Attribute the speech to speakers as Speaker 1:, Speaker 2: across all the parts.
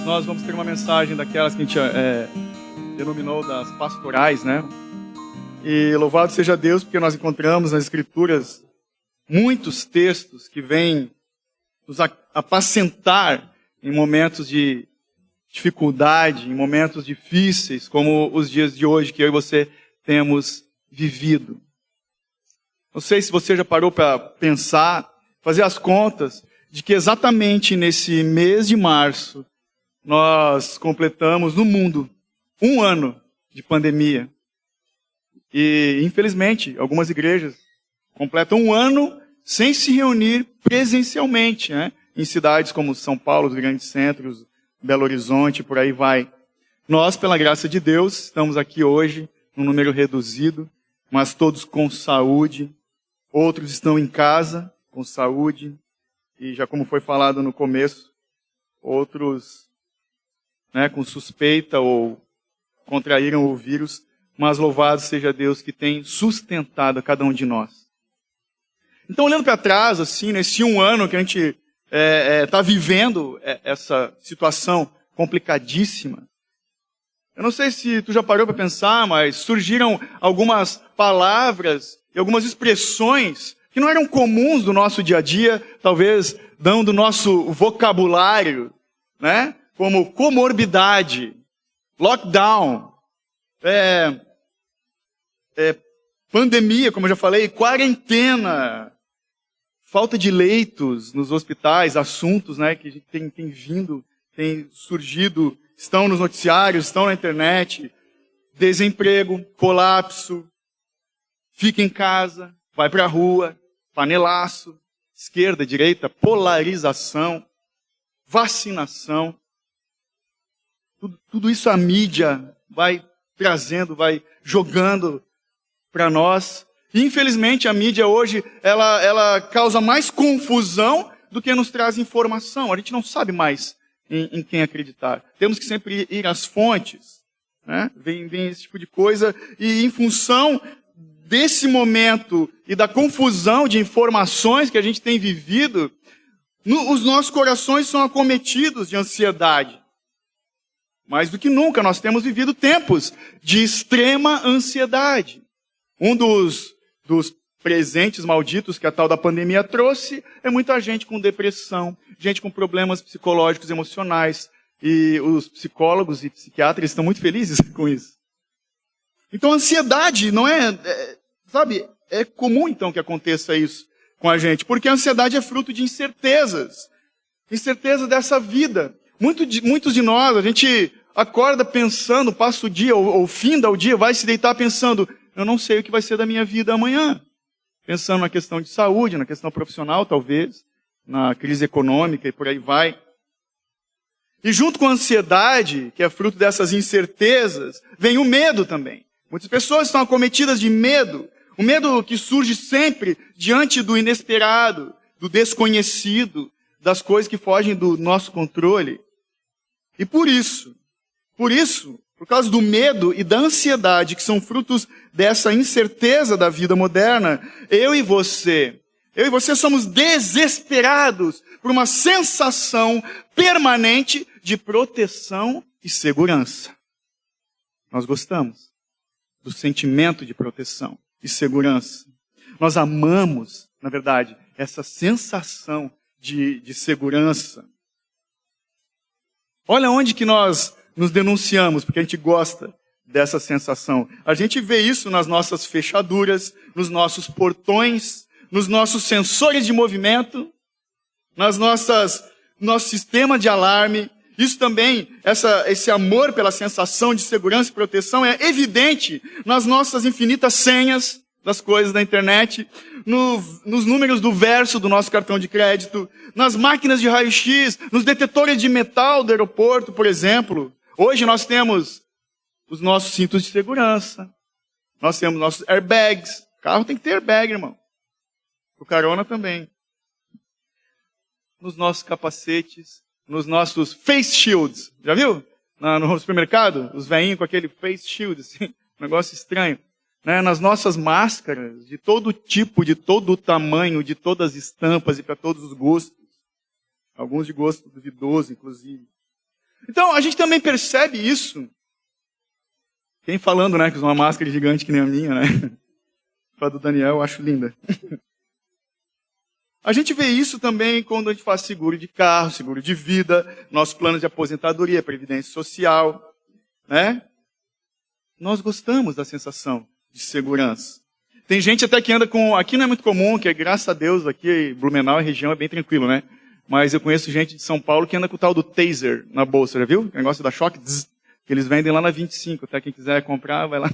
Speaker 1: nós vamos ter uma mensagem daquelas que a gente denominou das pastorais, né? E louvado seja Deus, porque nós encontramos nas Escrituras muitos textos que vêm nos apacentar em momentos de dificuldade, em momentos difíceis, como os dias de hoje que eu e você temos vivido. Não sei se você já parou para pensar, fazer as contas, de que exatamente nesse mês de março, nós completamos no mundo 1 ano de pandemia. E, infelizmente, algumas igrejas completam 1 ano sem se reunir presencialmente, né? Em cidades como São Paulo, os grandes centros, Belo Horizonte, por aí vai. Nós, pela graça de Deus, estamos aqui hoje, num número reduzido, mas todos com saúde. Outros estão em casa, com saúde. E já como foi falado no começo, outros, né, com suspeita ou contraíram o vírus, mas louvado seja Deus que tem sustentado a cada um de nós. Então, olhando para trás, assim, nesse 1 ano que a gente está vivendo essa situação complicadíssima, eu não sei se tu já parou para pensar, mas surgiram algumas palavras e algumas expressões que não eram comuns do nosso dia a dia, talvez dando do nosso vocabulário, né? Como comorbidade, lockdown, pandemia, como eu já falei, quarentena, falta de leitos nos hospitais, assuntos, né, que a gente tem vindo, tem surgido, estão nos noticiários, estão na internet, desemprego, colapso, fica em casa, vai para a rua, panelaço, esquerda, direita, polarização, vacinação. Tudo isso a mídia vai trazendo, vai jogando para nós. E, infelizmente, a mídia hoje, ela causa mais confusão do que nos traz informação. A gente não sabe mais em quem acreditar. Temos que sempre ir às fontes, né? Vem esse tipo de coisa. E em função desse momento e da confusão de informações que a gente tem vivido, os nossos corações são acometidos de ansiedade. Mais do que nunca, nós temos vivido tempos de extrema ansiedade. Um dos presentes malditos que a tal da pandemia trouxe é muita gente com depressão, gente com problemas psicológicos, emocionais. E os psicólogos e psiquiatras estão muito felizes com isso. Então a ansiedade não é comum então que aconteça isso com a gente, porque a ansiedade é fruto de incertezas. Incerteza dessa vida. Muitos de nós, a gente acorda pensando, passa o dia, ou finda o dia, vai se deitar pensando, eu não sei o que vai ser da minha vida amanhã. Pensando na questão de saúde, na questão profissional, talvez, na crise econômica e por aí vai. E junto com a ansiedade, que é fruto dessas incertezas, vem o medo também. Muitas pessoas estão acometidas de medo. O medo que surge sempre diante do inesperado, do desconhecido, das coisas que fogem do nosso controle. E por causa do medo e da ansiedade, que são frutos dessa incerteza da vida moderna, eu e você somos desesperados por uma sensação permanente de proteção e segurança. Nós gostamos do sentimento de proteção e segurança. Nós amamos, na verdade, essa sensação de segurança. Olha onde que nós nos denunciamos, porque a gente gosta dessa sensação. A gente vê isso nas nossas fechaduras, nos nossos portões, nos nossos sensores de movimento, nosso sistema de alarme. Isso também, esse amor pela sensação de segurança e proteção é evidente nas nossas infinitas senhas das coisas da internet, nos números do verso do nosso cartão de crédito, nas máquinas de raio-x, nos detetores de metal do aeroporto, por exemplo. Hoje nós temos os nossos cintos de segurança, nós temos nossos airbags. O carro tem que ter airbag, irmão. O carona também. Nos nossos capacetes, nos nossos face shields. Já viu? No supermercado, os velhinhos com aquele face shield, assim, um negócio estranho. Né? Nas nossas máscaras, de todo tipo, de todo tamanho, de todas as estampas e para todos os gostos. Alguns de gosto duvidoso, inclusive. Então, a gente também percebe isso. Quem falando, né, que usa uma máscara gigante que nem a minha, né? A do Daniel, eu acho linda. A gente vê isso também quando a gente faz seguro de carro, seguro de vida, nossos planos de aposentadoria, previdência social, né? Nós gostamos da sensação de segurança. Tem gente até que anda com... Aqui não é muito comum, que graças a Deus, aqui Blumenau, a região é bem tranquilo, né? Mas eu conheço gente de São Paulo que anda com o tal do taser na bolsa, já viu? O negócio da choque, que eles vendem lá na 25, até quem quiser comprar, vai lá.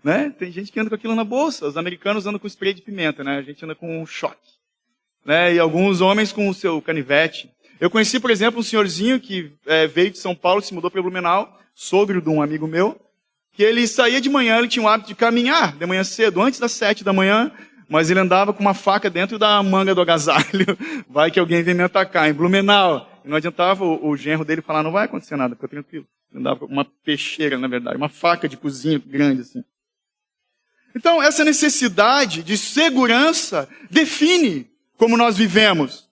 Speaker 1: Né? Tem gente que anda com aquilo na bolsa. Os americanos andam com spray de pimenta, né? A gente anda com choque. Né? E alguns homens com o seu canivete. Eu conheci, por exemplo, um senhorzinho que veio de São Paulo, se mudou para Blumenau, sogro de um amigo meu, que ele saía de manhã, ele tinha o hábito de caminhar de manhã cedo, antes das 7 da manhã, mas ele andava com uma faca dentro da manga do agasalho. Vai que alguém vem me atacar em Blumenau. E não adiantava o genro dele falar, não vai acontecer nada, fica tranquilo. Ele andava com uma peixeira, na verdade, uma faca de cozinha grande assim. Então, essa necessidade de segurança define como nós vivemos.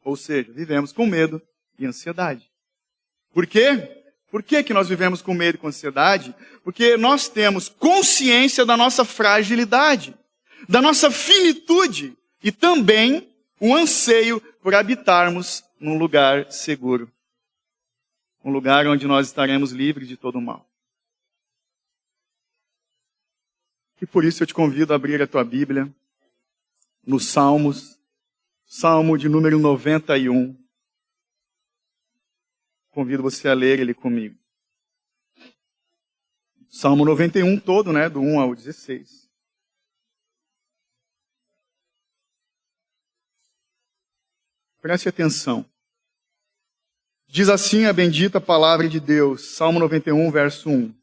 Speaker 1: Ou seja, vivemos com medo e ansiedade. Por quê? Por que nós vivemos com medo e com ansiedade? Porque nós temos consciência da nossa fragilidade, da nossa finitude e também o anseio por habitarmos num lugar seguro. Um lugar onde nós estaremos livres de todo o mal. E por isso eu te convido a abrir a tua Bíblia nos Salmos, Salmo de número 91. Convido você a ler ele comigo. Salmo 91 todo, né, do 1 ao 16. Preste atenção. Diz assim a bendita palavra de Deus, Salmo 91, verso 1.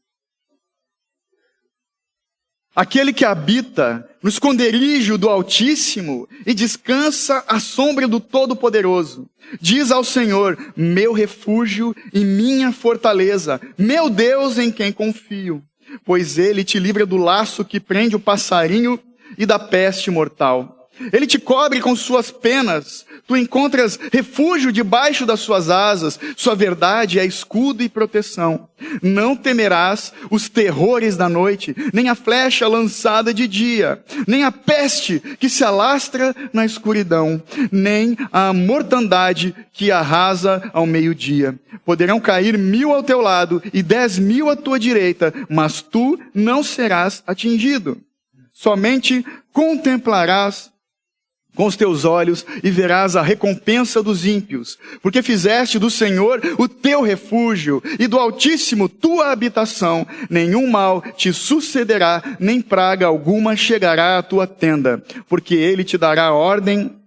Speaker 1: Aquele que habita no esconderijo do Altíssimo e descansa à sombra do Todo-Poderoso, diz ao Senhor, meu refúgio e minha fortaleza, meu Deus em quem confio, pois ele te livra do laço que prende o passarinho e da peste mortal. Ele te cobre com suas penas, tu encontras refúgio debaixo das suas asas, sua verdade é escudo e proteção. Não temerás os terrores da noite, nem a flecha lançada de dia, nem a peste que se alastra na escuridão, nem a mortandade que arrasa ao meio-dia. Poderão cair 1000 ao teu lado e 10.000 à tua direita, mas tu não serás atingido. Somente contemplarás com os teus olhos e verás a recompensa dos ímpios, porque fizeste do Senhor o teu refúgio e do Altíssimo tua habitação. Nenhum mal te sucederá, nem praga alguma chegará à tua tenda, porque ele te dará ordem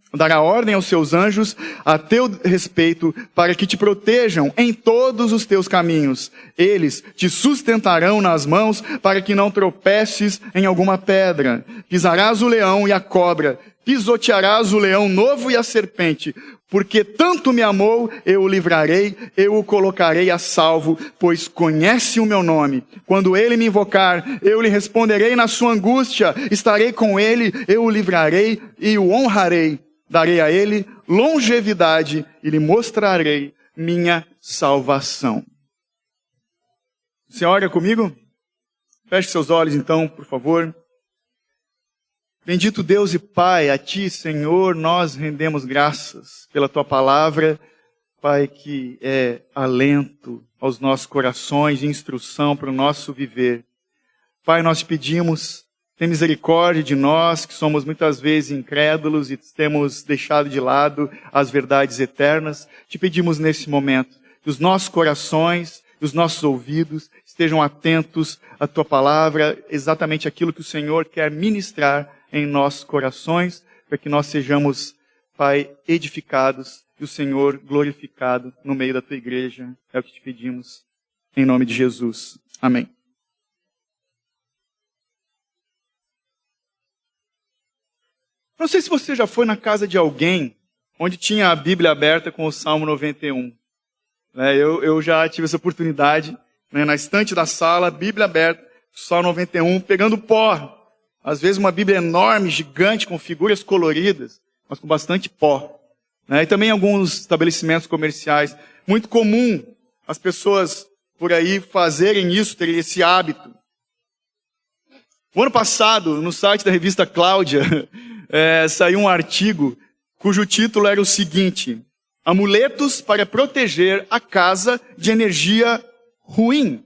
Speaker 1: aos seus anjos a teu respeito, para que te protejam em todos os teus caminhos. Eles te sustentarão nas mãos, para que não tropeces em alguma pedra. Pisarás o leão e a cobra, pisotearás o leão novo e a serpente, porque tanto me amou, eu o livrarei, eu o colocarei a salvo, pois conhece o meu nome. Quando ele me invocar, eu lhe responderei na sua angústia, estarei com ele, eu o livrarei e o honrarei. Darei a ele longevidade e lhe mostrarei minha salvação. Você ora comigo? Feche seus olhos então, por favor. Bendito Deus e Pai, a Ti, Senhor, nós rendemos graças pela Tua palavra, Pai, que é alento aos nossos corações, instrução para o nosso viver. Pai, nós te pedimos, tem misericórdia de nós, que somos muitas vezes incrédulos e temos deixado de lado as verdades eternas. Te pedimos nesse momento que os nossos corações, os nossos ouvidos estejam atentos à Tua palavra, exatamente aquilo que o Senhor quer ministrar em nossos corações, para que nós sejamos, Pai, edificados e o Senhor glorificado no meio da Tua igreja. É o que te pedimos, em nome de Jesus. Amém. Não sei se você já foi na casa de alguém onde tinha a Bíblia aberta com o Salmo 91. Eu já tive essa oportunidade, na estante da sala, Bíblia aberta, Salmo 91, pegando pó. Às vezes uma Bíblia enorme, gigante, com figuras coloridas, mas com bastante pó. E também alguns estabelecimentos comerciais. muito comum as pessoas por aí fazerem isso, terem esse hábito. O ano passado, no site da revista Cláudia, saiu um artigo cujo título era o seguinte: Amuletos para proteger a casa de energia ruim.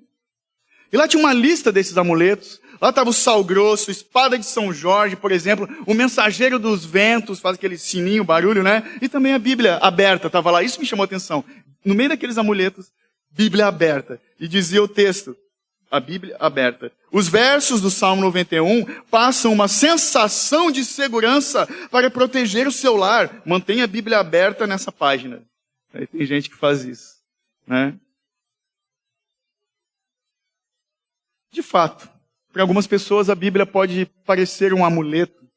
Speaker 1: E lá tinha uma lista desses amuletos. Lá estava o sal grosso, espada de São Jorge, por exemplo, o mensageiro dos ventos, faz aquele sininho, barulho, né? E também a Bíblia aberta estava lá. Isso me chamou a atenção. No meio daqueles amuletos, Bíblia aberta. E dizia o texto, a Bíblia aberta. Os versos do Salmo 91 passam uma sensação de segurança para proteger o seu lar. Mantenha a Bíblia aberta nessa página. Aí tem gente que faz isso, né? De fato, para algumas pessoas a Bíblia pode parecer um amuleto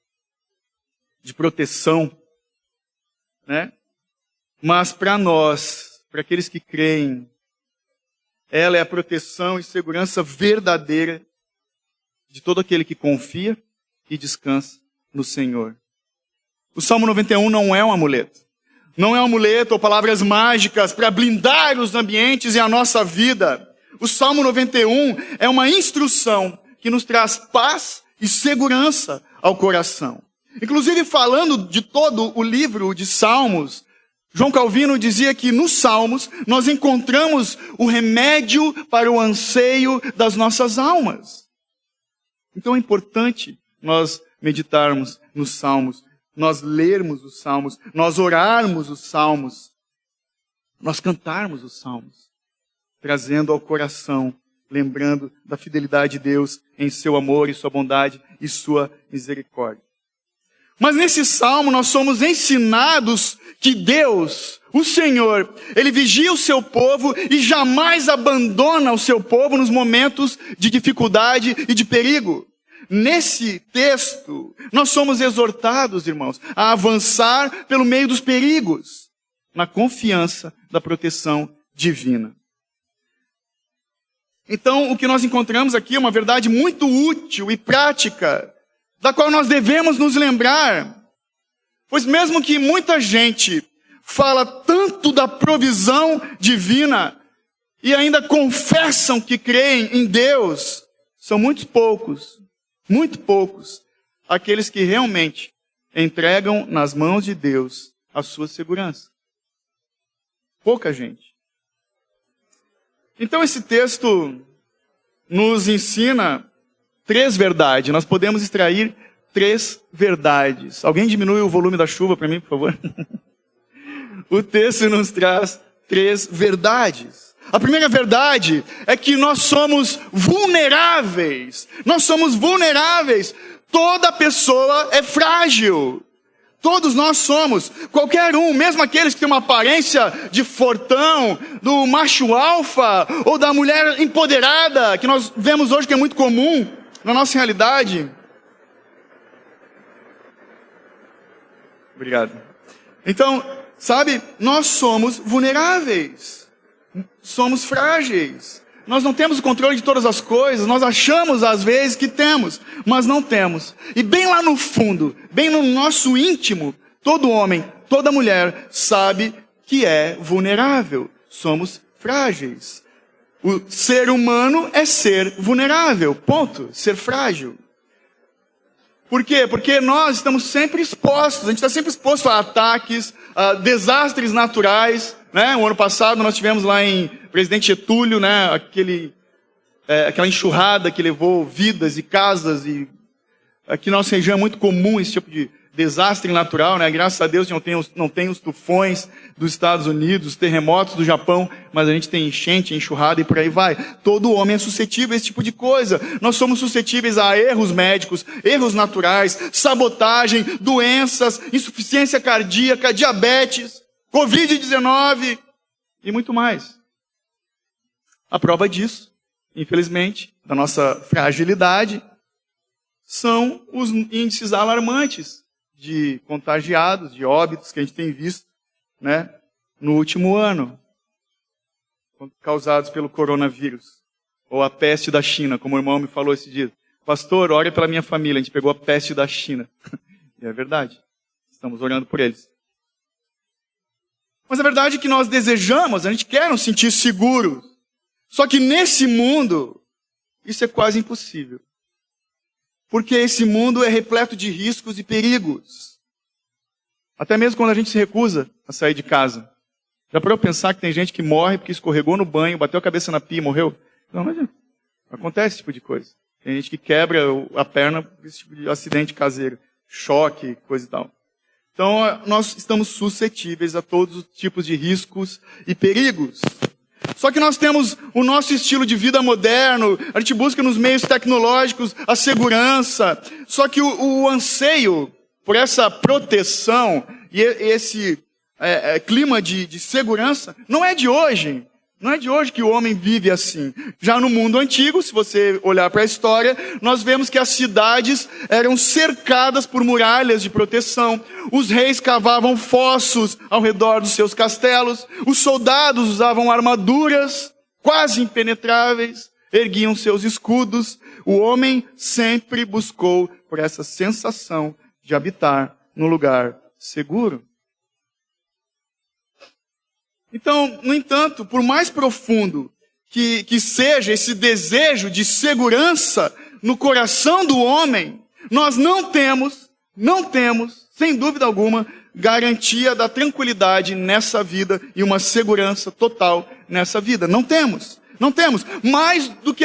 Speaker 1: de proteção, né? Mas para nós, para aqueles que creem, ela é a proteção e segurança verdadeira de todo aquele que confia e descansa no Senhor. O Salmo 91 não é um amuleto. Não é um amuleto ou palavras mágicas para blindar os ambientes e a nossa vida. O Salmo 91 é uma instrução que nos traz paz e segurança ao coração. Inclusive, falando de todo o livro de Salmos, João Calvino dizia que nos Salmos nós encontramos o remédio para o anseio das nossas almas. Então é importante nós meditarmos nos Salmos, nós lermos os Salmos, nós orarmos os Salmos, nós cantarmos os Salmos, trazendo ao coração, lembrando da fidelidade de Deus em seu amor e sua bondade e sua misericórdia. Mas nesse salmo nós somos ensinados que Deus, o Senhor, Ele vigia o seu povo e jamais abandona o seu povo nos momentos de dificuldade e de perigo. Nesse texto, nós somos exortados, irmãos, a avançar pelo meio dos perigos, na confiança da proteção divina. Então, o que nós encontramos aqui é uma verdade muito útil e prática, da qual nós devemos nos lembrar. Pois mesmo que muita gente fala tanto da provisão divina e ainda confessam que creem em Deus, são muito poucos aqueles que realmente entregam nas mãos de Deus a sua segurança. Pouca gente. Então esse texto nos ensina 3 verdades. Nós podemos extrair 3 verdades. Alguém diminui o volume da chuva para mim, por favor? O texto nos traz 3 verdades. A primeira verdade é que nós somos vulneráveis. Nós somos vulneráveis. Toda pessoa é frágil. Todos nós somos. Qualquer um, mesmo aqueles que têm uma aparência de fortão, do macho alfa, ou da mulher empoderada, que nós vemos hoje que é muito comum na nossa realidade. Obrigado. Então, sabe, nós somos vulneráveis. Somos frágeis. Nós não temos o controle de todas as coisas. Nós achamos às vezes que temos, mas não temos. E bem lá no fundo, bem no nosso íntimo, todo homem, toda mulher sabe que é vulnerável. Somos frágeis. O ser humano é ser vulnerável. Ponto. Ser frágil. Por quê? Porque nós estamos sempre expostos. A gente está sempre exposto a ataques, a desastres naturais. Né? O ano passado nós tivemos lá em Presidente Getúlio, né? Aquela enxurrada que levou vidas e casas. E aqui na nossa região é muito comum esse tipo de desastre natural. Né? Graças a Deus não tem os tufões dos Estados Unidos, os terremotos do Japão, mas a gente tem enchente, enxurrada e por aí vai. Todo homem é suscetível a esse tipo de coisa. Nós somos suscetíveis a erros médicos, erros naturais, sabotagem, doenças, insuficiência cardíaca, diabetes, Covid-19 e muito mais. A prova disso, infelizmente, da nossa fragilidade, são os índices alarmantes de contagiados, de óbitos que a gente tem visto, né, no último ano, causados pelo coronavírus, ou a peste da China, como o irmão me falou esse dia. Pastor, ore pela minha família, a gente pegou a peste da China. E é verdade, estamos orando por eles. Mas a verdade é que nós desejamos, a gente quer nos sentir seguros. Só que nesse mundo, isso é quase impossível. Porque esse mundo é repleto de riscos e perigos. Até mesmo quando a gente se recusa a sair de casa. Já parou pra pensar que tem gente que morre porque escorregou no banho, bateu a cabeça na pia e morreu? Não, mas acontece esse tipo de coisa. Tem gente que quebra a perna por esse tipo de acidente caseiro. Choque, coisa e tal. Então, nós estamos suscetíveis a todos os tipos de riscos e perigos. Só que nós temos o nosso estilo de vida moderno, a gente busca nos meios tecnológicos a segurança. Só que o anseio por essa proteção e esse clima de segurança não é de hoje. Não é de hoje que o homem vive assim. Já no mundo antigo, se você olhar para a história, nós vemos que as cidades eram cercadas por muralhas de proteção. Os reis cavavam fossos ao redor dos seus castelos. Os soldados usavam armaduras quase impenetráveis, erguiam seus escudos. O homem sempre buscou por essa sensação de habitar num lugar seguro. Então, no entanto, por mais profundo que seja esse desejo de segurança no coração do homem, nós não temos, sem dúvida alguma, garantia da tranquilidade nessa vida e uma segurança total nessa vida. Não temos. Mais do que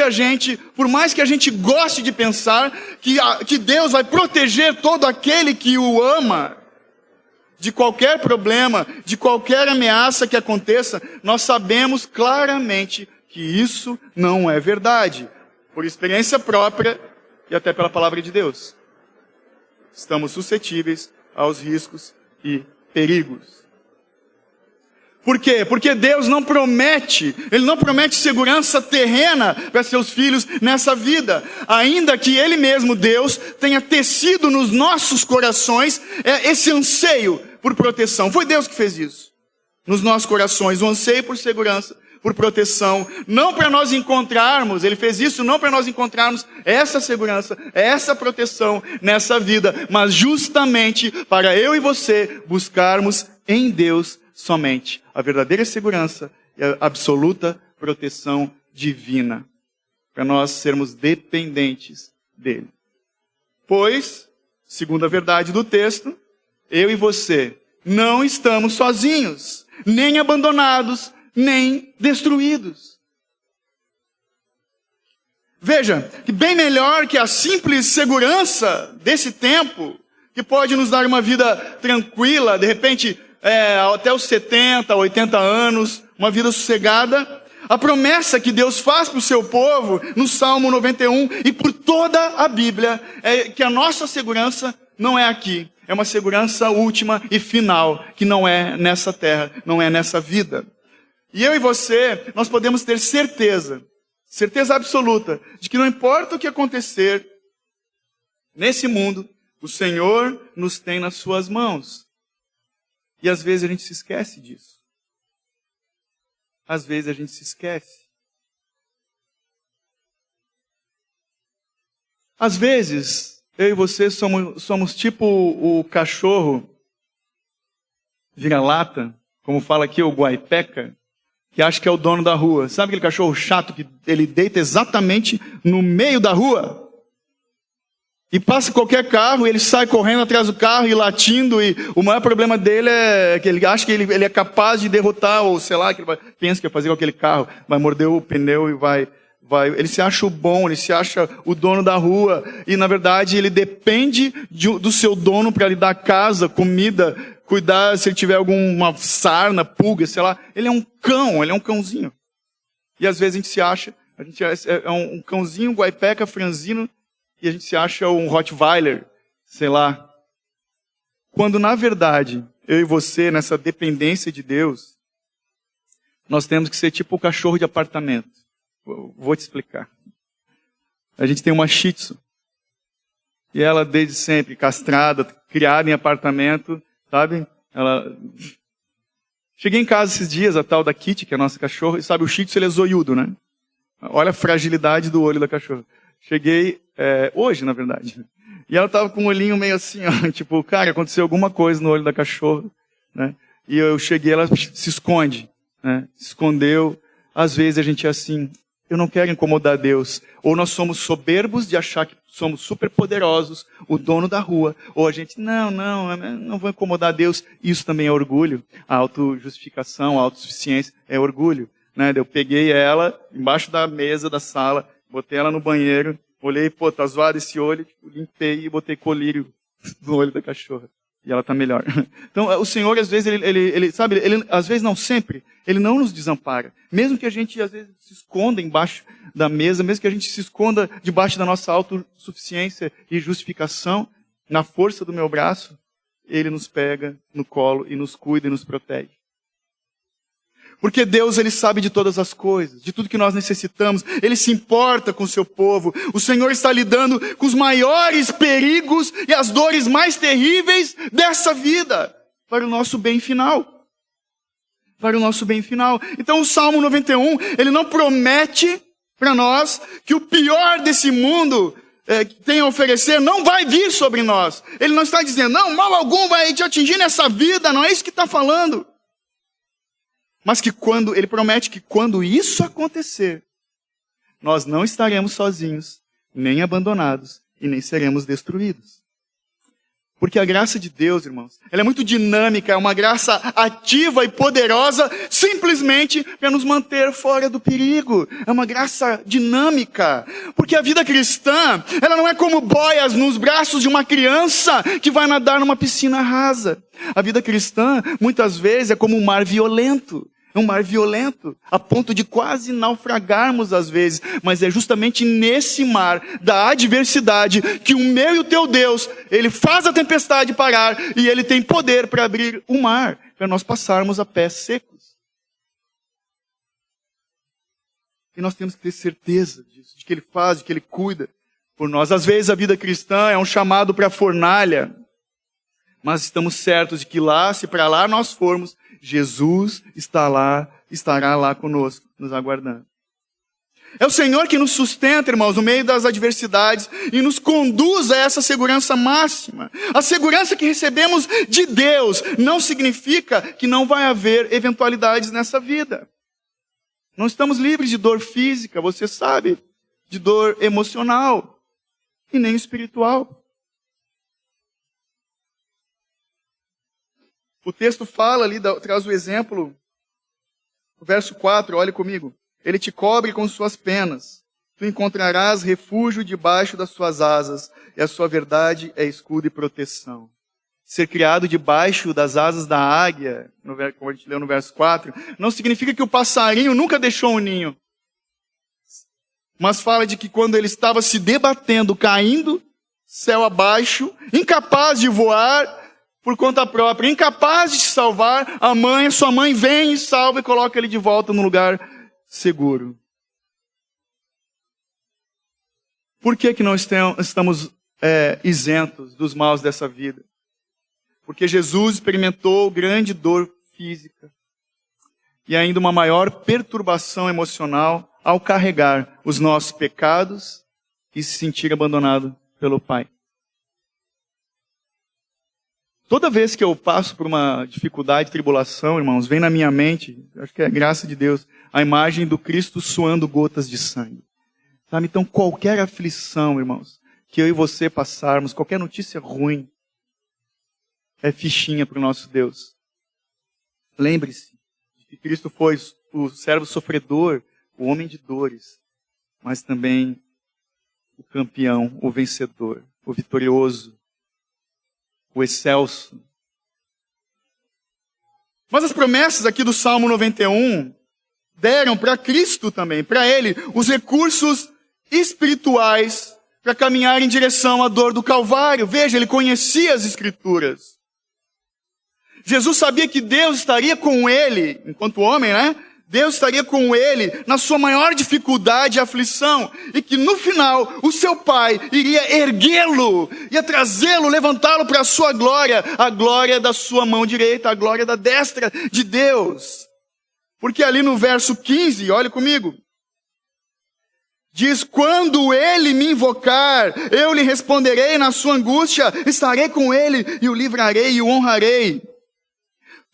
Speaker 1: por mais que a gente goste de pensar que Deus vai proteger todo aquele que o ama, de qualquer problema, de qualquer ameaça que aconteça, nós sabemos claramente que isso não é verdade. Por experiência própria e até pela palavra de Deus. Estamos suscetíveis aos riscos e perigos. Por quê? Porque Deus não promete, Ele não promete segurança terrena para seus filhos nessa vida. Ainda que Ele mesmo, Deus, tenha tecido nos nossos corações esse anseio por proteção. Foi Deus que fez isso. Nos nossos corações, o anseio por segurança, por proteção. Não para nós encontrarmos, Ele fez isso não para nós encontrarmos essa segurança, essa proteção nessa vida, mas justamente para eu e você buscarmos em Deus somente a verdadeira segurança e a absoluta proteção divina. Para nós sermos dependentes dEle. Pois, segundo a verdade do texto, eu e você não estamos sozinhos, nem abandonados, nem destruídos. Veja, que bem melhor que a simples segurança desse tempo, que pode nos dar uma vida tranquila, de repente, até os 70, 80 anos, uma vida sossegada. A promessa que Deus faz para o seu povo, no Salmo 91 e por toda a Bíblia, é que a nossa segurança não é aqui. É uma segurança última e final, que não é nessa terra, não é nessa vida. E eu e você, nós podemos ter certeza absoluta, de que não importa o que acontecer nesse mundo, o Senhor nos tem nas suas mãos. E às vezes a gente se esquece disso. Às vezes a gente se esquece. Às vezes, eu e você somos tipo o cachorro vira-lata, como fala aqui o guaipeca, que acha que é o dono da rua. Sabe aquele cachorro chato que ele deita exatamente no meio da rua? E passa qualquer carro, e ele sai correndo atrás do carro e latindo, e o maior problema dele é que ele acha que ele é capaz de derrotar, ou sei lá, que ele pensa que vai fazer com aquele carro, vai morder o pneu e vai. Ele se acha o bom, ele se acha o dono da rua, e na verdade ele depende do seu dono para lhe dar casa, comida, cuidar se ele tiver alguma sarna, pulga, sei lá. Ele é um cão, ele é um cãozinho. E às vezes a gente se acha, é um cãozinho, guaipeca, franzino, e a gente se acha um Rottweiler, sei lá. Quando, na verdade, eu e você, nessa dependência de Deus, nós temos que ser tipo o cachorro de apartamento. Vou te explicar. A gente tem uma Shih Tzu. E ela, desde sempre, castrada, criada em apartamento, sabe? Cheguei em casa esses dias, a tal da Kitty, que é a nossa cachorra, e sabe, o Shih Tzu, ele é zoiudo, né? Olha a fragilidade do olho da cachorra. Cheguei hoje, na verdade. E ela tava com um olhinho meio assim, ó, tipo, cara, aconteceu alguma coisa no olho da cachorra, né? e eu cheguei, ela se esconde, né? Se escondeu. Às vezes a gente é assim, eu não quero incomodar Deus. Ou nós somos soberbos de achar que somos super poderosos, o dono da rua. Ou a gente, não vou incomodar Deus. Isso também é orgulho. A autojustificação, a autossuficiência é orgulho. Né? Eu peguei ela embaixo da mesa da sala, botei ela no banheiro, olhei, tá zoado esse olho, limpei e botei colírio no olho da cachorra. E ela tá melhor. Então, o Senhor, às vezes, ele às vezes não sempre, Ele não nos desampara. Mesmo que a gente, às vezes, se esconda embaixo da mesa, mesmo que a gente se esconda debaixo da nossa autossuficiência e justificação, na força do meu braço, Ele nos pega no colo e nos cuida e nos protege. Porque Deus, Ele sabe de todas as coisas, de tudo que nós necessitamos. Ele se importa com o seu povo. O Senhor está lidando com os maiores perigos e as dores mais terríveis dessa vida, para o nosso bem final. Para o nosso bem final. Então o Salmo 91, ele não promete para nós que o pior desse mundo que tem a oferecer não vai vir sobre nós. Ele não está dizendo, não, mal algum vai te atingir nessa vida, não é isso que está falando. Mas que ele promete que quando isso acontecer, nós não estaremos sozinhos, nem abandonados, e nem seremos destruídos. Porque a graça de Deus, irmãos, ela é muito dinâmica, é uma graça ativa e poderosa, simplesmente para nos manter fora do perigo. É uma graça dinâmica. Porque a vida cristã, ela não é como boias nos braços de uma criança que vai nadar numa piscina rasa. A vida cristã, muitas vezes, é como um mar violento. É um mar violento, a ponto de quase naufragarmos às vezes. Mas é justamente nesse mar da adversidade que o meu e o teu Deus, Ele faz a tempestade parar e Ele tem poder para abrir o mar, para nós passarmos a pés secos. E nós temos que ter certeza disso, de que Ele faz, de que Ele cuida por nós. Às vezes a vida cristã é um chamado para a fornalha, mas estamos certos de que lá, se para lá nós formos, Jesus estará lá conosco, nos aguardando. É o Senhor que nos sustenta, irmãos, no meio das adversidades e nos conduz a essa segurança máxima. A segurança que recebemos de Deus não significa que não vai haver eventualidades nessa vida. Não estamos livres de dor física, você sabe, de dor emocional e nem espiritual. O texto fala ali, traz o exemplo, o verso 4, olhe comigo. Ele te cobre com suas penas. Tu encontrarás refúgio debaixo das suas asas, e a sua verdade é escudo e proteção. Ser criado debaixo das asas da águia, como a gente leu no verso 4, não significa que o passarinho nunca deixou um ninho. Mas fala de que quando ele estava se debatendo, caindo, céu abaixo, incapaz de voar, por conta própria, incapaz de se salvar, sua mãe vem e salva e coloca ele de volta num lugar seguro. Por que não estamos isentos dos maus dessa vida? Porque Jesus experimentou grande dor física e ainda uma maior perturbação emocional ao carregar os nossos pecados e se sentir abandonado pelo Pai. Toda vez que eu passo por uma dificuldade, tribulação, irmãos, vem na minha mente, acho que é a graça de Deus, a imagem do Cristo suando gotas de sangue. Sabe? Então, qualquer aflição, irmãos, que eu e você passarmos, qualquer notícia ruim, é fichinha para o nosso Deus. Lembre-se de que Cristo foi o servo sofredor, o homem de dores, mas também o campeão, o vencedor, o vitorioso, o excelso. Mas as promessas aqui do Salmo 91 deram para Cristo também, para Ele, os recursos espirituais para caminhar em direção à dor do Calvário. Veja, Ele conhecia as Escrituras. Jesus sabia que Deus estaria com Ele, enquanto homem, né? Deus estaria com ele na sua maior dificuldade e aflição. E que no final, o seu Pai iria erguê-lo, ia trazê-lo, levantá-lo para a sua glória. A glória da sua mão direita, a glória da destra de Deus. Porque ali no verso 15, olhe comigo. Diz, quando ele me invocar, eu lhe responderei na sua angústia. Estarei com ele e o livrarei e o honrarei.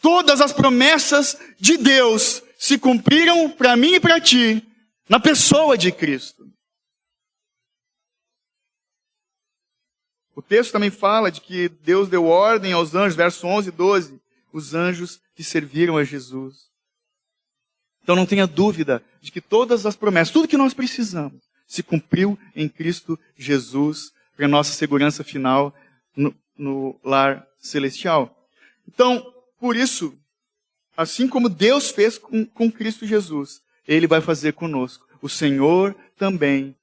Speaker 1: Todas as promessas de Deus se cumpriram para mim e para ti, na pessoa de Cristo. O texto também fala de que Deus deu ordem aos anjos, verso 11 e 12, os anjos que serviram a Jesus. Então não tenha dúvida de que todas as promessas, tudo que nós precisamos, se cumpriu em Cristo Jesus, para a nossa segurança final no lar celestial. Então, por isso, assim como Deus fez com Cristo Jesus, Ele vai fazer conosco. O Senhor também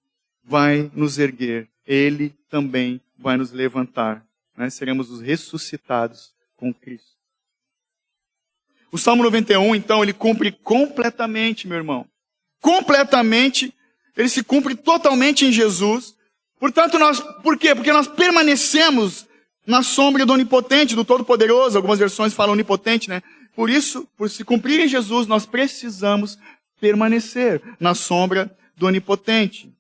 Speaker 1: vai nos erguer. Ele também vai nos levantar. Né? Seremos os ressuscitados com Cristo. O Salmo 91, então, ele cumpre completamente, meu irmão. Completamente. Ele se cumpre totalmente em Jesus. Portanto, por quê? Porque nós permanecemos na sombra do Onipotente, do Todo-Poderoso. Algumas versões falam Onipotente, né? Por isso, por se cumprir em Jesus, nós precisamos permanecer na sombra do Onipotente,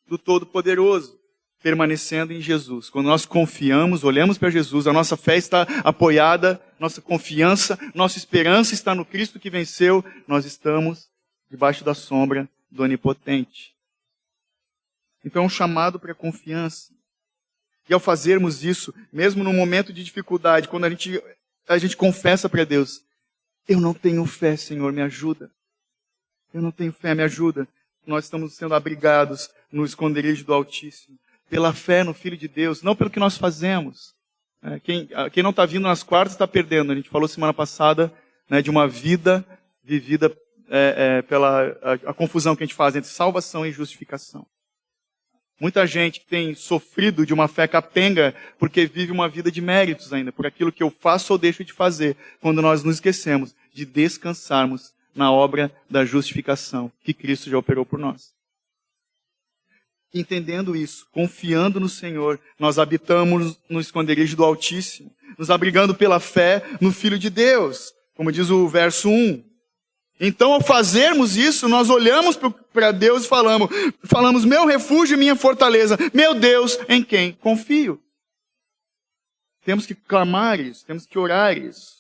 Speaker 1: do Todo-Poderoso, permanecendo em Jesus. Quando nós confiamos, olhamos para Jesus, a nossa fé está apoiada, nossa confiança, nossa esperança está no Cristo que venceu, nós estamos debaixo da sombra do Onipotente. Então é um chamado para a confiança. E ao fazermos isso, mesmo no momento de dificuldade, quando a gente confessa para Deus, eu não tenho fé, Senhor, me ajuda. Eu não tenho fé, me ajuda. Nós estamos sendo abrigados no esconderijo do Altíssimo. Pela fé no Filho de Deus, não pelo que nós fazemos. Quem não está vindo nas quartas está perdendo. A gente falou semana passada, né, de uma vida vivida pela a confusão que a gente faz entre salvação e justificação. Muita gente que tem sofrido de uma fé capenga porque vive uma vida de méritos ainda, por aquilo que eu faço ou deixo de fazer, quando nós nos esquecemos de descansarmos na obra da justificação que Cristo já operou por nós. Entendendo isso, confiando no Senhor, nós habitamos no esconderijo do Altíssimo, nos abrigando pela fé no Filho de Deus, como diz o verso 1. Então, ao fazermos isso, nós olhamos para Deus e falamos, meu refúgio e minha fortaleza, meu Deus em quem confio. Temos que clamar isso, temos que orar isso.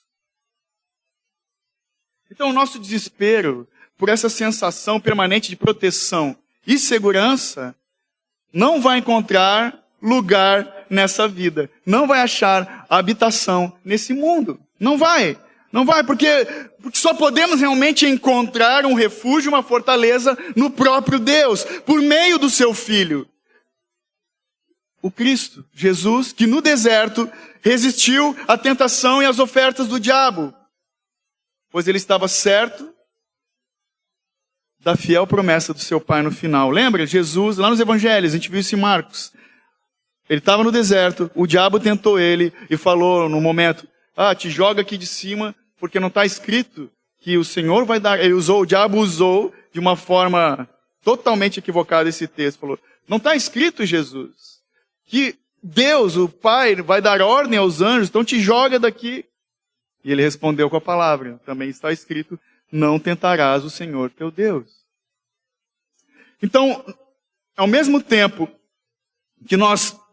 Speaker 1: Então, o nosso desespero por essa sensação permanente de proteção e segurança não vai encontrar lugar nessa vida. Não vai achar habitação nesse mundo. Não vai. Não vai, porque só podemos realmente encontrar um refúgio, uma fortaleza no próprio Deus, por meio do seu Filho. O Cristo, Jesus, que no deserto resistiu à tentação e às ofertas do diabo, pois ele estava certo da fiel promessa do seu Pai no final. Lembra? Jesus, lá nos Evangelhos, a gente viu isso em Marcos. Ele estava no deserto, o diabo tentou ele e falou no momento, te joga aqui de cima, porque não está escrito que o Senhor vai dar. O diabo usou de uma forma totalmente equivocada esse texto. Falou, não está escrito, Jesus, que Deus, o Pai, vai dar ordem aos anjos, então te joga daqui. E ele respondeu com a palavra, também está escrito, não tentarás o Senhor teu Deus. Então, ao mesmo tempo que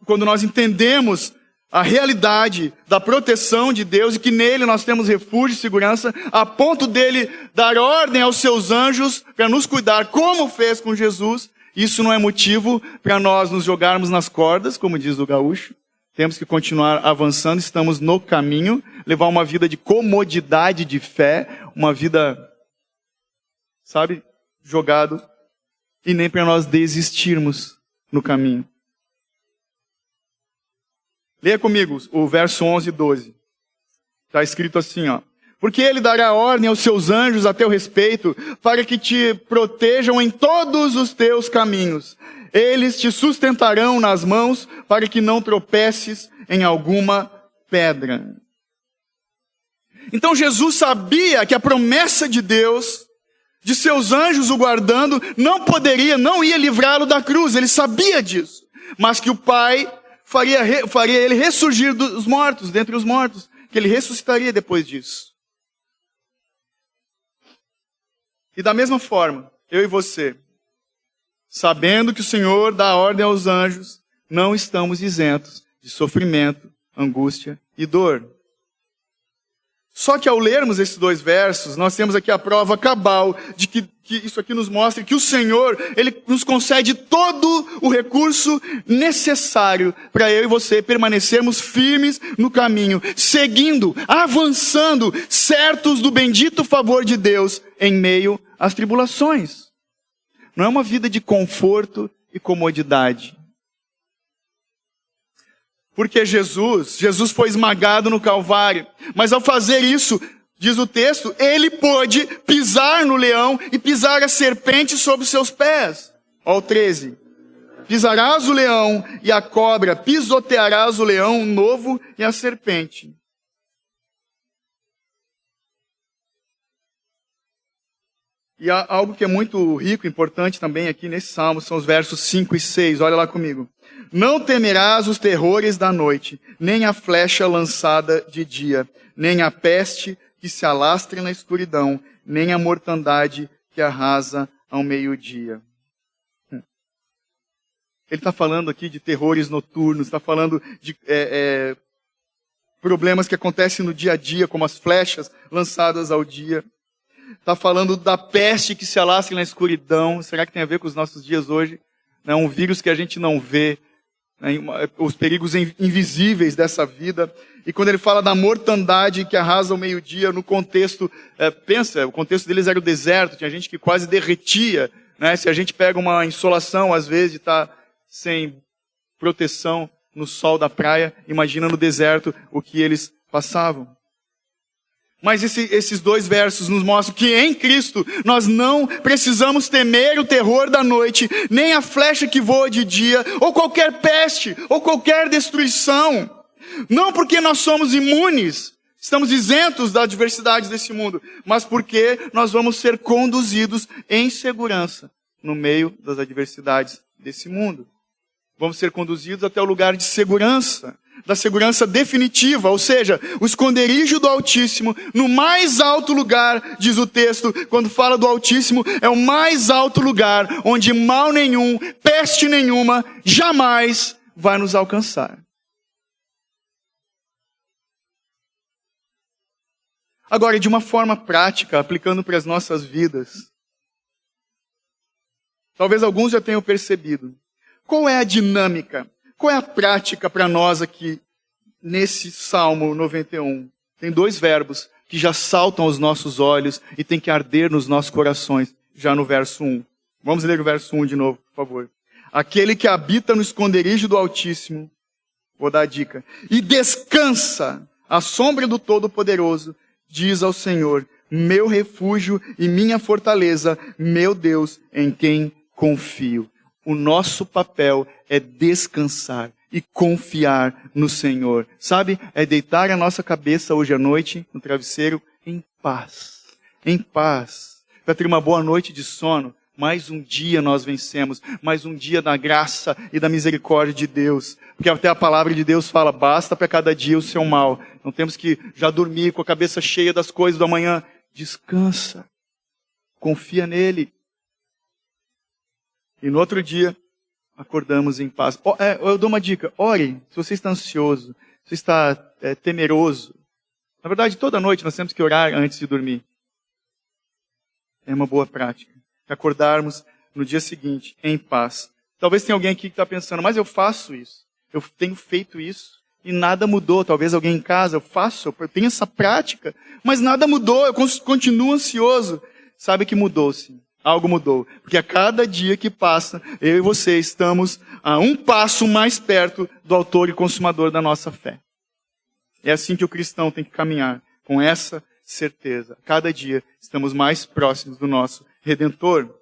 Speaker 1: quando nós entendemos a realidade da proteção de Deus e que nele nós temos refúgio e segurança, a ponto dele dar ordem aos seus anjos para nos cuidar, como fez com Jesus, isso não é motivo para nós nos jogarmos nas cordas, como diz o gaúcho. Temos que continuar avançando, estamos no caminho, levar uma vida de comodidade de fé, uma vida, jogado, e nem para nós desistirmos no caminho. Leia comigo o verso 11 e 12. Está escrito assim, Porque ele dará ordem aos seus anjos a teu respeito, para que te protejam em todos os teus caminhos. Eles te sustentarão nas mãos, para que não tropeces em alguma pedra. Então Jesus sabia que a promessa de Deus, de seus anjos o guardando, não ia livrá-lo da cruz. Ele sabia disso. Mas que o Pai faria ele ressurgir dos mortos, dentre os mortos, que ele ressuscitaria depois disso. E da mesma forma, eu e você, sabendo que o Senhor dá ordem aos anjos, não estamos isentos de sofrimento, angústia e dor. Só que ao lermos esses 2 versos, nós temos aqui a prova cabal de que isso aqui nos mostra que o Senhor, Ele nos concede todo o recurso necessário para eu e você permanecermos firmes no caminho, seguindo, avançando, certos do bendito favor de Deus em meio às tribulações. Não é uma vida de conforto e comodidade. Porque Jesus foi esmagado no Calvário. Mas ao fazer isso, diz o texto, ele pôde pisar no leão e pisar a serpente sob os seus pés. Ó, o 13. Pisarás o leão e a cobra, pisotearás o leão, o novo e a serpente. E há algo que é muito rico, importante também aqui nesse salmo, são os versos 5 e 6. Olha lá comigo. Não temerás os terrores da noite, nem a flecha lançada de dia, nem a peste que se alastre na escuridão, nem a mortandade que arrasa ao meio-dia. Ele está falando aqui de terrores noturnos, está falando de problemas que acontecem no dia a dia, como as flechas lançadas ao dia. Está falando da peste que se alastra na escuridão. Será que tem a ver com os nossos dias hoje? É um vírus que a gente não vê, os perigos invisíveis dessa vida. E quando ele fala da mortandade que arrasa o meio-dia, no contexto, o contexto deles era o deserto, tinha gente que quase derretia, né? Se a gente pega uma insolação, às vezes, de estar sem proteção no sol da praia, imagina no deserto o que eles passavam. Mas esses 2 versos nos mostram que em Cristo nós não precisamos temer o terror da noite, nem a flecha que voa de dia, ou qualquer peste, ou qualquer destruição. Não porque nós somos imunes, estamos isentos da adversidade desse mundo, mas porque nós vamos ser conduzidos em segurança no meio das adversidades desse mundo. Vamos ser conduzidos até o lugar de segurança, da segurança definitiva, ou seja, o esconderijo do Altíssimo, no mais alto lugar, diz o texto, quando fala do Altíssimo, é o mais alto lugar, onde mal nenhum, peste nenhuma, jamais vai nos alcançar. Agora, de uma forma prática, aplicando para as nossas vidas, talvez alguns já tenham percebido, qual é a dinâmica? Qual é a prática para nós aqui, nesse Salmo 91? Tem 2 verbos que já saltam aos nossos olhos e tem que arder nos nossos corações, já no verso 1. Vamos ler o verso 1 de novo, por favor. Aquele que habita no esconderijo do Altíssimo, vou dar a dica, e descansa à sombra do Todo-Poderoso, diz ao Senhor, meu refúgio e minha fortaleza, meu Deus, em quem confio. O nosso papel é descansar e confiar no Senhor. Sabe? É deitar a nossa cabeça hoje à noite no travesseiro em paz. Em paz. Para ter uma boa noite de sono. Mais um dia nós vencemos. Mais um dia da graça e da misericórdia de Deus. Porque até a palavra de Deus fala, basta para cada dia o seu mal. Não temos que já dormir com a cabeça cheia das coisas do amanhã. Descansa. Confia nele. E no outro dia, acordamos em paz. Eu dou uma dica. Ore, se você está ansioso, se você está temeroso. Na verdade, toda noite nós temos que orar antes de dormir. É uma boa prática. Acordarmos no dia seguinte, em paz. Talvez tenha alguém aqui que está pensando, mas eu faço isso. Eu tenho feito isso e nada mudou. Talvez alguém em casa, eu tenho essa prática, mas nada mudou, eu continuo ansioso. Sabe que mudou, sim. Algo mudou. Porque a cada dia que passa, eu e você estamos a um passo mais perto do autor e consumador da nossa fé. É assim que o cristão tem que caminhar, com essa certeza. Cada dia estamos mais próximos do nosso Redentor.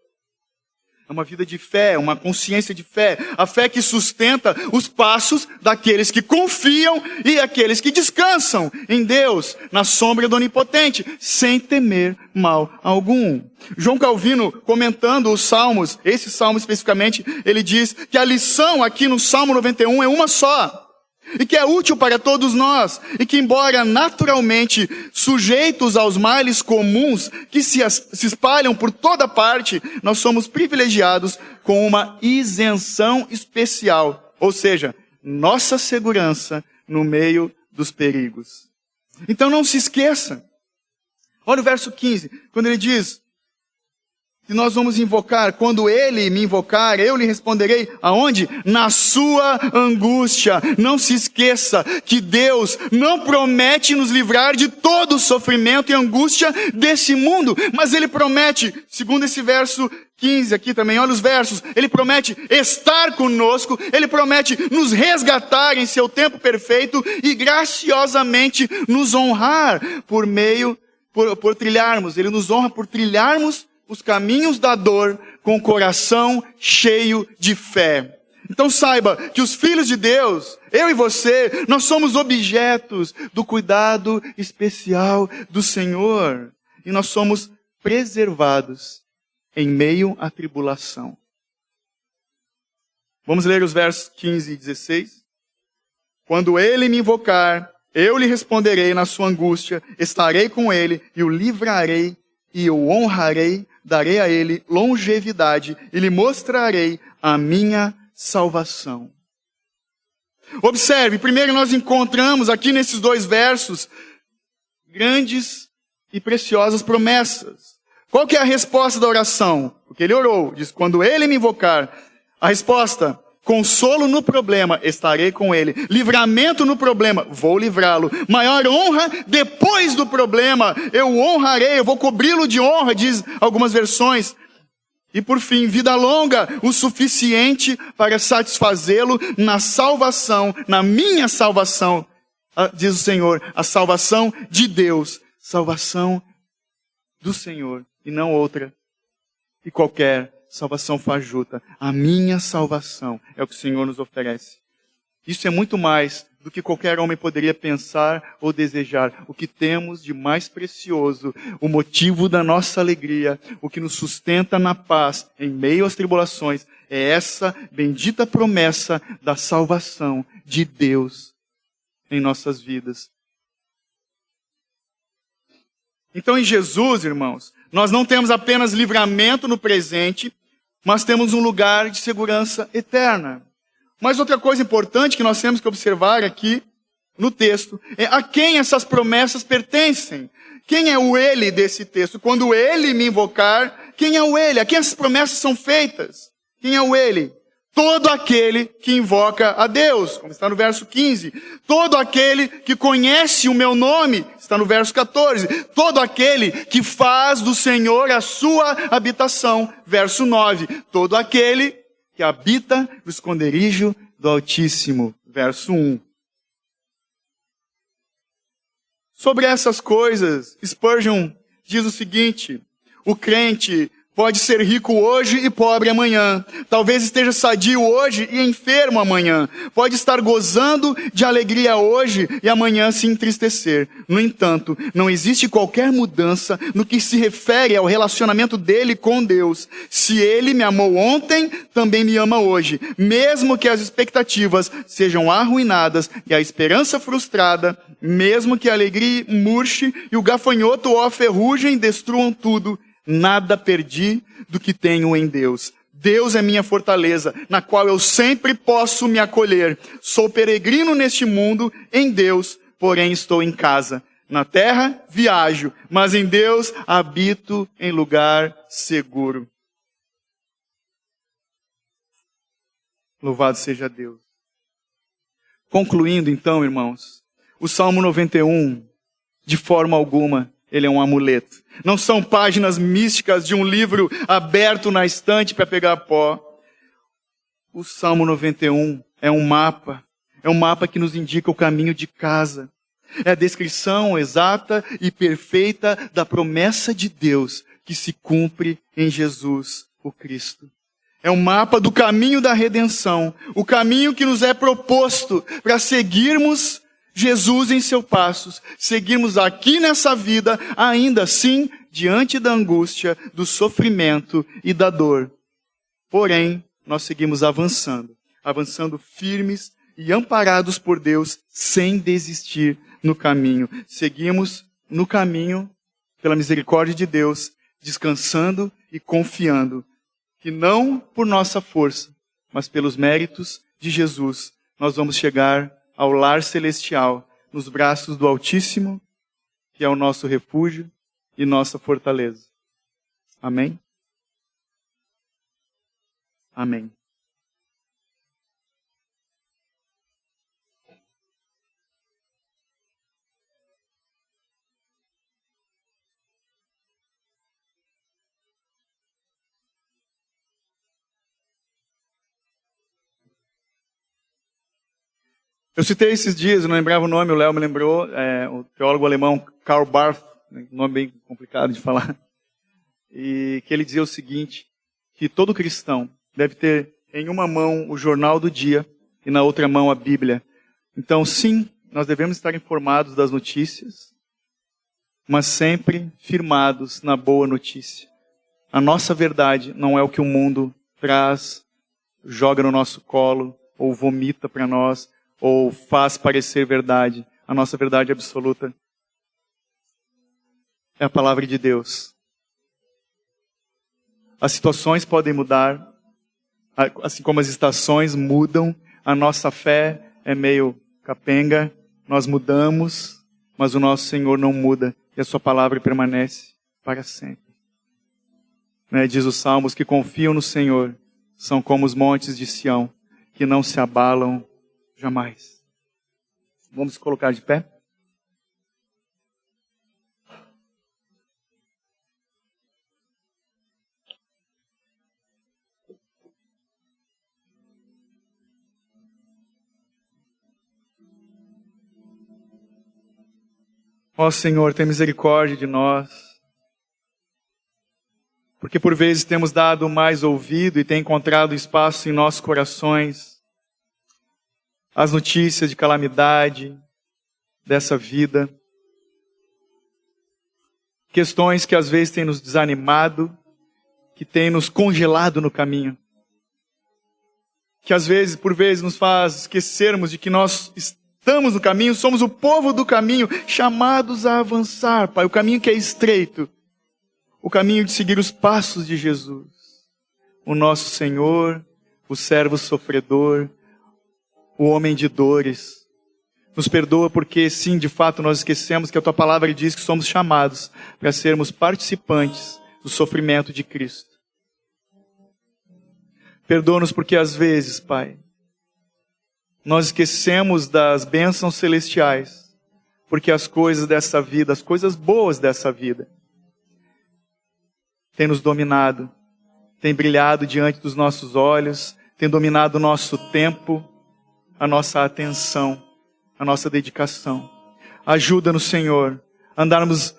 Speaker 1: É uma vida de fé, uma consciência de fé. A fé que sustenta os passos daqueles que confiam e aqueles que descansam em Deus, na sombra do Onipotente, sem temer mal algum. João Calvino, comentando os Salmos, esse Salmo especificamente, ele diz que a lição aqui no Salmo 91 é uma só. E que é útil para todos nós, e que embora naturalmente sujeitos aos males comuns que se espalham por toda parte, nós somos privilegiados com uma isenção especial, ou seja, nossa segurança no meio dos perigos. Então não se esqueça. Olha o verso 15, quando ele diz que nós vamos invocar, quando ele me invocar, eu lhe responderei, aonde? Na sua angústia. Não se esqueça que Deus não promete nos livrar de todo o sofrimento e angústia desse mundo, mas ele promete, segundo esse verso 15 aqui também, olha os versos, ele promete estar conosco, ele promete nos resgatar em seu tempo perfeito e graciosamente nos honrar por trilharmos, ele nos honra por trilharmos os caminhos da dor com o coração cheio de fé. Então saiba que os filhos de Deus, eu e você, nós somos objetos do cuidado especial do Senhor. E nós somos preservados em meio à tribulação. Vamos ler os versos 15 e 16. Quando ele me invocar, eu lhe responderei na sua angústia, estarei com ele e o livrarei e o honrarei, darei a ele longevidade e lhe mostrarei a minha salvação. Observe, primeiro nós encontramos aqui nesses dois versos grandes e preciosas promessas. Qual que é a resposta da oração? Porque ele orou, diz, quando ele me invocar, a resposta, consolo no problema, estarei com ele. Livramento no problema, vou livrá-lo. Maior honra depois do problema, eu o honrarei, eu vou cobri-lo de honra, diz algumas versões. E por fim, vida longa, o suficiente para satisfazê-lo na salvação, na minha salvação, diz o Senhor, a salvação de Deus, salvação do Senhor e não outra e qualquer salvação fajuta. A minha salvação é o que o Senhor nos oferece. Isso é muito mais do que qualquer homem poderia pensar ou desejar. O que temos de mais precioso, o motivo da nossa alegria, o que nos sustenta na paz em meio às tribulações, é essa bendita promessa da salvação de Deus em nossas vidas. Então em Jesus, irmãos, nós não temos apenas livramento no presente, mas temos um lugar de segurança eterna. Mas outra coisa importante que nós temos que observar aqui no texto é a quem essas promessas pertencem. Quem é o ele desse texto? Quando ele me invocar, quem é o ele? A quem essas promessas são feitas? Quem é o ele? Todo aquele que invoca a Deus, como está no verso 15. Todo aquele que conhece o meu nome, está no verso 14. Todo aquele que faz do Senhor a sua habitação, verso 9. Todo aquele que habita no esconderijo do Altíssimo, verso 1. Sobre essas coisas, Spurgeon diz o seguinte: o crente pode ser rico hoje e pobre amanhã. Talvez esteja sadio hoje e enfermo amanhã. Pode estar gozando de alegria hoje e amanhã se entristecer. No entanto, não existe qualquer mudança no que se refere ao relacionamento dele com Deus. Se ele me amou ontem, também me ama hoje. Mesmo que as expectativas sejam arruinadas e a esperança frustrada, mesmo que a alegria murche e o gafanhoto ou a ferrugem destruam tudo, nada perdi do que tenho em Deus. Deus é minha fortaleza, na qual eu sempre posso me acolher. Sou peregrino neste mundo, em Deus, porém estou em casa. Na terra, viajo, mas em Deus habito em lugar seguro. Louvado seja Deus. Concluindo então, irmãos, o Salmo 91, de forma alguma, ele é um amuleto. Não são páginas místicas de um livro aberto na estante para pegar pó. O Salmo 91 é um mapa que nos indica o caminho de casa. É a descrição exata e perfeita da promessa de Deus que se cumpre em Jesus, o Cristo. É um mapa do caminho da redenção, o caminho que nos é proposto para seguirmos Jesus em seus passos, seguirmos aqui nessa vida, ainda assim, diante da angústia, do sofrimento e da dor. Porém, nós seguimos avançando firmes e amparados por Deus, sem desistir no caminho. Seguimos no caminho, pela misericórdia de Deus, descansando e confiando que não por nossa força, mas pelos méritos de Jesus, nós vamos chegar ao lar celestial, nos braços do Altíssimo, que é o nosso refúgio e nossa fortaleza. Amém? Amém. Eu citei esses dias, eu não lembrava o nome, o Léo me lembrou, o teólogo alemão Karl Barth, nome bem complicado de falar, e que ele dizia o seguinte, que todo cristão deve ter em uma mão o jornal do dia e na outra mão a Bíblia. Então, sim, nós devemos estar informados das notícias, mas sempre firmados na boa notícia. A nossa verdade não é o que o mundo traz, joga no nosso colo, ou vomita para nós, ou faz parecer verdade. A nossa verdade absoluta é a palavra de Deus. As situações podem mudar, assim como as estações mudam, a nossa fé é meio capenga, nós mudamos, mas o nosso Senhor não muda, e a sua palavra permanece para sempre. Diz os Salmos que confiam no Senhor, são como os montes de Sião, que não se abalam jamais. Vamos colocar de pé? Ó Senhor, tem misericórdia de nós, porque por vezes temos dado mais ouvido e tem encontrado espaço em nossos corações as notícias de calamidade dessa vida, questões que às vezes têm nos desanimado, que têm nos congelado no caminho, que às vezes, por vezes, nos faz esquecermos de que nós estamos no caminho, somos o povo do caminho, chamados a avançar, Pai, o caminho que é estreito, o caminho de seguir os passos de Jesus, o nosso Senhor, o servo sofredor, o homem de dores. Nos perdoa porque, sim, de fato, nós esquecemos que a Tua palavra diz que somos chamados para sermos participantes do sofrimento de Cristo. Perdoa-nos porque, às vezes, Pai, nós esquecemos das bênçãos celestiais, porque as coisas dessa vida, as coisas boas dessa vida, têm nos dominado, têm brilhado diante dos nossos olhos, têm dominado o nosso tempo, a nossa atenção, a nossa dedicação. Ajuda-nos, Senhor, a andarmos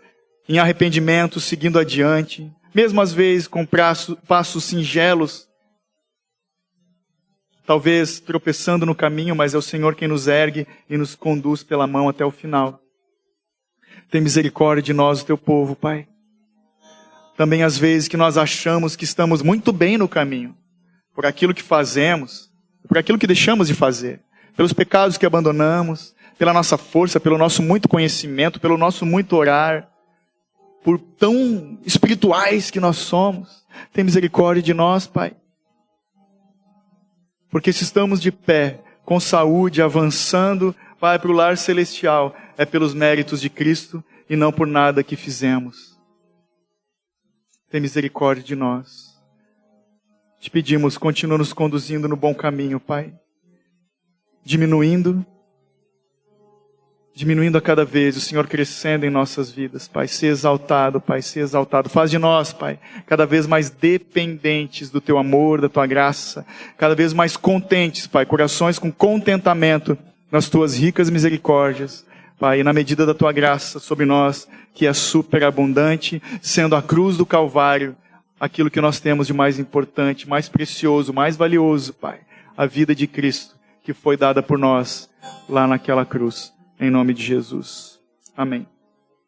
Speaker 1: em arrependimento, seguindo adiante, mesmo às vezes com passos singelos, talvez tropeçando no caminho, mas é o Senhor quem nos ergue e nos conduz pela mão até o final. Tem misericórdia de nós, o Teu povo, Pai. Também às vezes que nós achamos que estamos muito bem no caminho, por aquilo que fazemos, por aquilo que deixamos de fazer, pelos pecados que abandonamos, pela nossa força, pelo nosso muito conhecimento, pelo nosso muito orar, por tão espirituais que nós somos. Tem misericórdia de nós, Pai. Porque se estamos de pé, com saúde, avançando, Pai, para o lar celestial, é pelos méritos de Cristo e não por nada que fizemos. Tem misericórdia de nós. Te pedimos, continua nos conduzindo no bom caminho, Pai. Diminuindo a cada vez, o Senhor crescendo em nossas vidas, Pai. Ser exaltado, Pai, ser exaltado. Faz de nós, Pai, cada vez mais dependentes do Teu amor, da Tua graça. Cada vez mais contentes, Pai, corações com contentamento nas Tuas ricas misericórdias. Pai, e na medida da Tua graça sobre nós, que é superabundante, sendo a cruz do Calvário, aquilo que nós temos de mais importante, mais precioso, mais valioso, Pai. A vida de Cristo, que foi dada por nós lá naquela cruz. Em nome de Jesus. Amém.